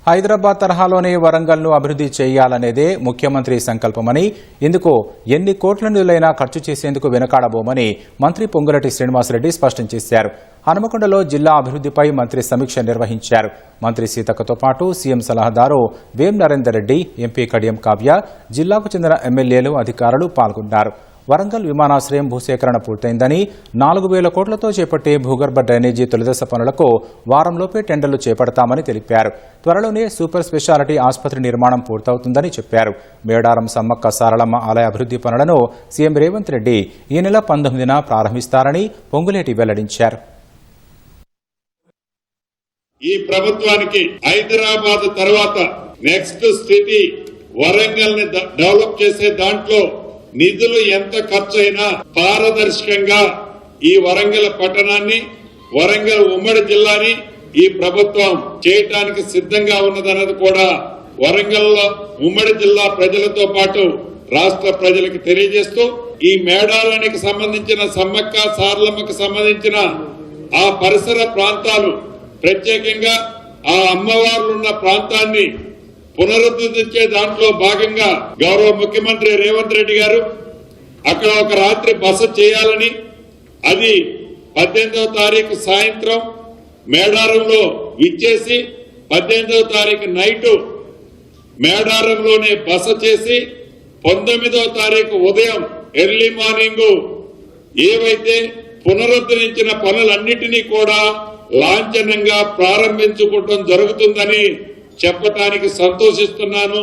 హైదరాబాద్ తరహాలోనే వరంగల్ను అభివృద్ధి చేయాలనేదే ముఖ్యమంత్రి సంకల్పమని, ఇందుకు ఎన్ని కోట్ల నిధులైనా ఖర్చు చేసేందుకు వెనుకాడబోమని మంత్రి పొంగులేటి శ్రీనివాసరెడ్డి స్పష్టం చేశారు. హనుమకొండలో జిల్లా అభివృద్ధిపై మంత్రి సమీక్ష నిర్వహించారు. మంత్రి సీతక్కతో పాటు సీఎం సలహాదారు వేం నరేందర్ రెడ్డి, ఎంపీ కడియం కావ్య, జిల్లాకు చెందిన ఎమ్మెల్యేలు, అధికారులు పాల్గొన్నారు. వరంగల్ విమానాశ్రయం భూసేకరణ పూర్తయిందని, 4,000 కోట్లతో చేపట్టే భూగర్భ డ్రైనేజీ తొలిదశ పనులకు వారంలోపే టెండర్లు చేపడతామని తెలిపారు. త్వరలోనే సూపర్ స్పెషాలిటీ ఆసుపత్రి నిర్మాణం పూర్తవుతుందని చెప్పారు. మేడారం సమ్మక్క సారలమ్మ ఆలయ అభివృద్ధి పనులను సీఎం రేవంత్ రెడ్డి ఈ నెల 19న ప్రారంభిస్తారని పొంగులేటి వెల్లడించారు. ఈ ప్రభుత్వానికి హైదరాబాద్ తర్వాత నెక్స్ట్ స్థితి వరంగల్ ని డెవలప్ చేసే దాంట్లో నిధులు ఎంత ఖర్చైనా పారదర్శకంగా ఈ వరంగల్ పట్టణాన్ని, వరంగల్ ఉమ్మడి జిల్లాని ఈ ప్రభుత్వం చేయటానికి సిద్ధంగా ఉన్నదన్నది కూడా వరంగల్ ఉమ్మడి జిల్లా ప్రజలతో పాటు రాష్ట్ర ప్రజలకు తెలియజేస్తూ, ఈ మేడారానికి సంబంధించిన సమ్మక్క సారలమ్మకు సంబంధించిన ఆ పరిసర ప్రాంతాలు, ప్రత్యేకంగా ఆ అమ్మవార్లున్న ప్రాంతాన్ని పునరుద్ధరించే దాంట్లో భాగంగా గౌరవ ముఖ్యమంత్రి రేవంత్ రెడ్డి గారు అక్కడ ఒక రాత్రి బస చేయాలని, అది 18వ తారీఖు సాయంత్రం మేడారంలో ఇచ్చేసి 18వ తారీఖు నైటు మేడారంలోనే బస చేసి 19వ తారీఖు ఉదయం ఎర్లీ మార్నింగ్ ఏవైతే పునరుద్ధరించిన పనులన్నిటినీ కూడా లాంఛనంగా ప్రారంభించుకోవడం జరుగుతుందని చెప్పటానికి సంతోషిస్తున్నాను.